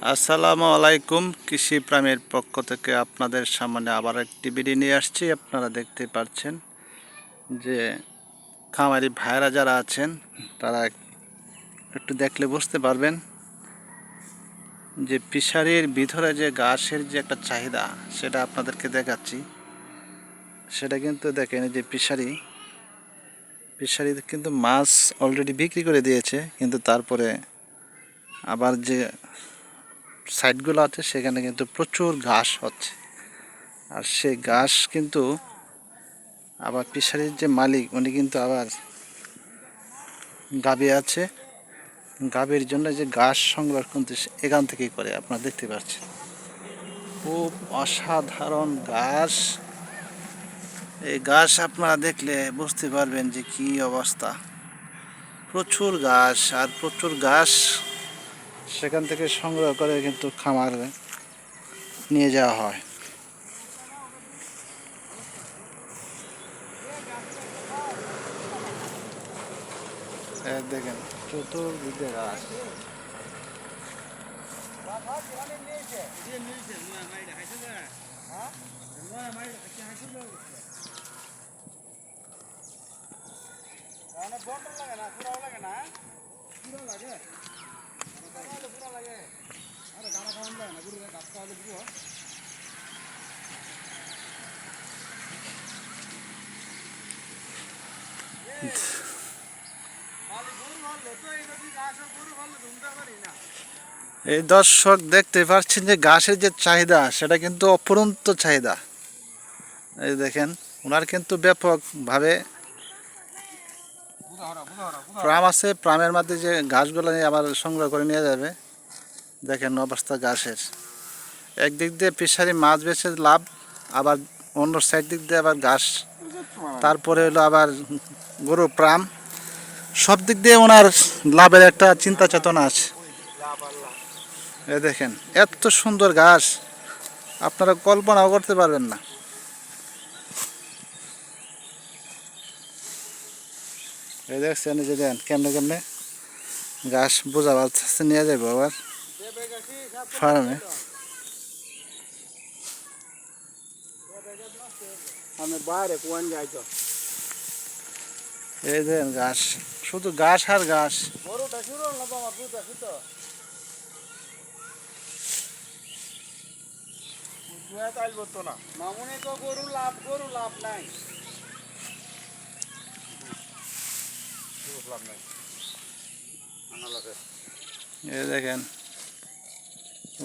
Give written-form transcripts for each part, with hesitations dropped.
আসসালামু আলাইকুম। কৃষি প্রেমের পক্ষ থেকে আপনাদের সামনে আবার একটি ভিডিও নিয়ে আসছি। আপনারা দেখতে পাচ্ছেন যে খামারি ভাইরা যারা আছেন তারা একটু দেখলে বুঝতে পারবেন যে ফিশারির ভিতরে যে ঘাসের যে একটা চাহিদা সেটা আপনাদেরকে দেখাচ্ছি। সেটা কিন্তু দেখেন যে ফিশারি কিন্তু মাছ অলরেডি বিক্রি করে দিয়েছে, কিন্তু তারপরে আবার যে সাইডগুলো আছে সেখানে কিন্তু প্রচুর ঘাস হচ্ছে। আর সেই ঘাস কিন্তু আবার ফিশারির যে মালিক উনি কিন্তু আবার গাভী আছে, গাভীর জন্য যে ঘাস সংগ্রহ কিন্তু এখান থেকেই করে। আপনারা দেখতে পাচ্ছেন খুব অসাধারণ ঘাস। এই ঘাস আপনারা দেখলে বুঝতে পারবেন যে কি অবস্থা। প্রচুর ঘাস আর প্রচুর ঘাস সেখান থেকে সংগ্রহ করে কিন্তু খামারে নিয়ে যাওয়া হয়। দেখেন চতুর্দিকে ঘাস। এই দর্শক দেখতে পাচ্ছেন যে ঘাসের যে চাহিদা সেটা কিন্তু অপরন্ত চাহিদা। এই দেখেন ওনার কিন্তু ব্যাপকভাবে প্রাম আছে, প্রামের মধ্যে যে ঘাসগুলো নিয়ে আবার সংগ্রহ করে নিয়ে যাবে। দেখেন অবস্থা ঘাসের। একদিক দিয়ে ফিশারি মাছ বেচে লাভ, আবার অন্য সাইড দিক দিয়ে আবার ঘাস, তারপরে হলো আবার গরু প্রাম। সব দিক দিয়ে ওনার লাভের একটা চিন্তা চেতনা আছে। এই দেখেন এত সুন্দর ঘাস আপনারা কল্পনাও করতে পারবেন না। এই দেখছেন যে দেন কেমনে কেমনে ঘাস বোঝা পারছে নিয়ে যাবো আবার ফার্মে। এই দেখেন ঘাস, শুধু ঘাস আর ঘাস। এই দেখেন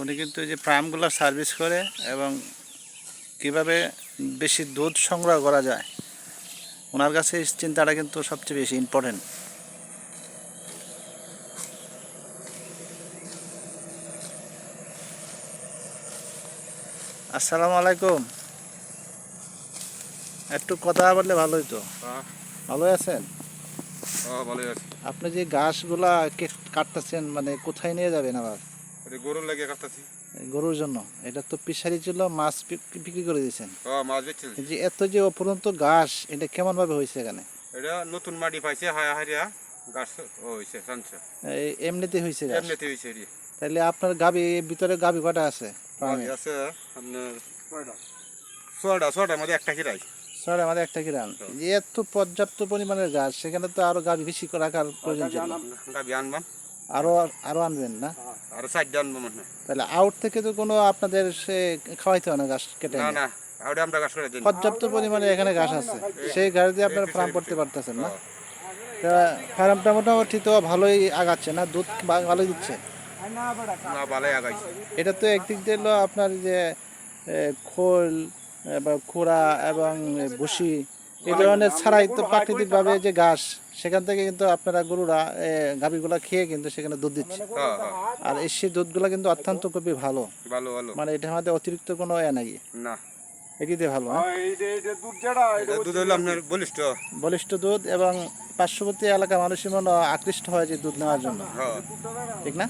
উনি কিন্তু এই যে ফার্মগুলো সার্ভিস করে এবং কিভাবে বেশি দুধ সংগ্রহ করা যায় ওনার কাছে এই চিন্তাটা কিন্তু সবচেয়ে বেশি ইম্পর্টেন্ট। আসসালামু আলাইকুম। একটু কথা বললে ভালো হইতো। ভালো আছেন? ভালোই আছে। আপনি যে ঘাসগুলা কাটতেছেন মানে কোথায় নিয়ে যাবেন আবার? গরুর লাগে কাটতেছি। গরুর জন্য। এটা তো ফিশারি ছিল, মাছ বিক্রি করে দিয়েছেন। মাছ বেচছি। যে এত যে অপরন্ত ঘাস এটা কেমন ভাবে হয়েছে এখানে? এটা নতুন মাটি পাইছে, হায়া হারিয়া গাছ হয়েছে সানছে। এমনিতে হয়েছে ঘাস? এমনিতে হয়েছে রে। তাহলে আপনার গাবি ভিতরে গাবি কটা আছে? গাবি আছে আপনার ছয়টার মধ্যে একটা কিরাই। স্যার আমাদের একটা কিরান যে এত পর্যাপ্ত পরিমাণের গাছ, সেখানে তো আরো গাবি বেশি করে রাখার প্রয়োজন ছিল। গাবি আনবাম, আরো আরো আনবেন না? আরো 4টা আনবো মানে। তাহলে আউট থেকে তো কোনো আপনাদের সে খাওয়াইতে হয় না ঘাস কেটে? না না, আউটে আমরা গাছ করে দিই। পর্যাপ্ত পরিমাণে এখানে ঘাস আছে, সেই ঘাস দিয়ে আপনারা ফার্ম করতে পারতেছেন না? তা ফার্মটা মোটামুটি তো ভালোই আগাচ্ছে না? দুধ ভালোই দিচ্ছে? না, ভালোই আগাইছে। এটা তো একদিক দিয়ে হলো আপনার যে খোল বা খুরা এবং ভুসি এই ধরনের ছাড়াই তো প্রাকৃতিকভাবে যে ঘাস, সেখান থেকে কিন্তু আপনারা গরুরা গাভীগুলা খেয়ে কিন্তু সেখানে দুধ দিচ্ছে। আর এই সেই দুধগুলা কিন্তু অত্যন্ত খুবই ভালো। ভালো ভালো, মানে এটার মধ্যে অতিরিক্ত কোনো নাকি না এটিতে ভালো। দুধ হলো আপনার বলিষ্ঠ বলিষ্ঠ দুধ এবং পার্শ্ববর্তী এলাকার মানুষের মনে আকৃষ্ট হয় যে দুধ নেওয়ার জন্য, ঠিক না?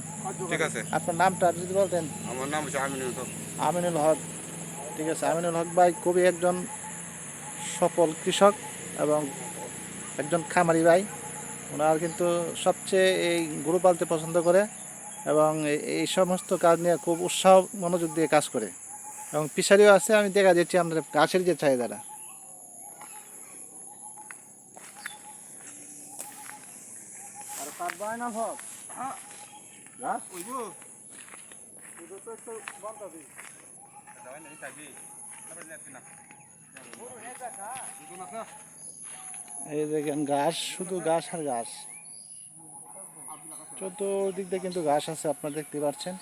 ঠিক আছে। আপনার নামটা যদি বলতেন? আমার নাম হচ্ছে আমিনুল হক। আমিনুল হক। ঠিক আছে, আমিনুল হক ভাই খুবই একজন সফল কৃষক এবং একজন খামারি ভাই। ওনার কিন্তু সবচেয়ে এই গরু পালতে পছন্দ করে এবং এই সমস্ত কাজ নিয়ে খুব উৎসাহ মনোযোগ দিয়ে কাজ করে এবং ফিশারিও আছে। আমি দেখা দিচ্ছি আমাদের গাছের যে চাহিদাটা। আর কাঠ বানানো হোক গাছ ওইবো শুধু তো একটু বন্ধ দিই। দাওয়াই নাই থাকবি তারপরে নেট না দুটো না এই দেখেন ঘাস, শুধু ঘাস আর ঘাস, চতুর্দিক দিয়ে কিন্তু ঘাস আছে, আপনারা দেখতে পাচ্ছেন।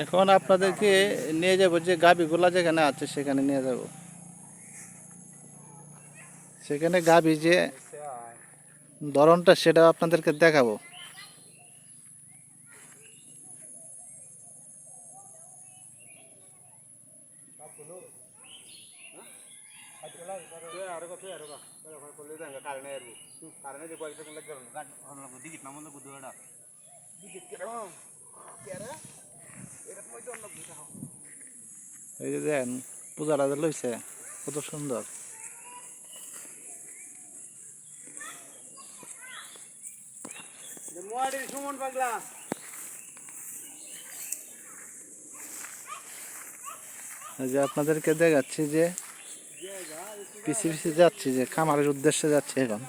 এখন আপনাদেরকে নিয়ে যাব যে গাভীগুলা যেখানে আছে সেখানে নিয়ে যাব। সেখানে গাভী যে ধরনটা সেটা আপনাদেরকে দেখাবো। এই যে দেখেন পূজাটা যে লইছে কত সুন্দর। এই যে আপনাদেরকে দেখাচ্ছি যে পিছিয়ে পিছিয়ে যাচ্ছি, যে খামারের উদ্দেশ্যে যাচ্ছি এখন।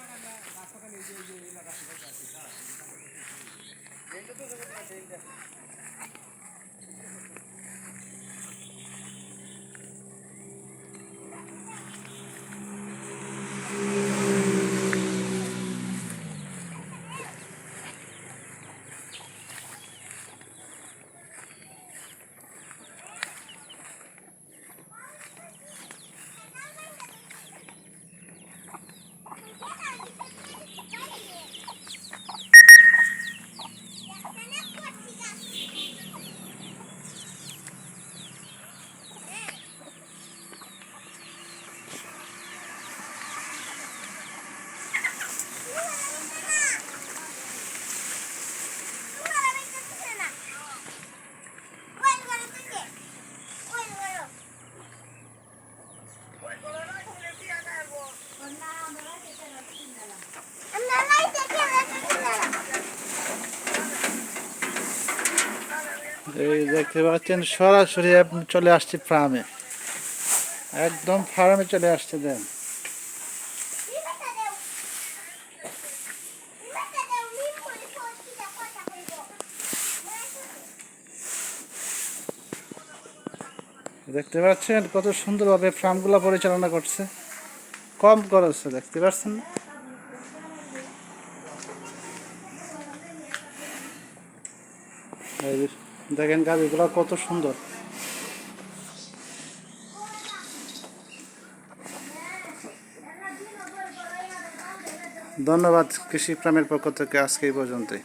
এই দেখতে পাচ্ছেন সরাসরি আপনি চলে আসছি ফার্মে, একদম ফার্মে চলে আসছে। দেন দেখতে পাচ্ছেন কত সুন্দরভাবে ফার্মগুলো পরিচালনা করছে, কম খরচে। দেখতে পাচ্ছেন না? এই যে দেখেন গাভিগুলো কত সুন্দর। ধন্যবাদ কৃষি ফার্মের পক্ষ থেকে আজকে এই পর্যন্তই।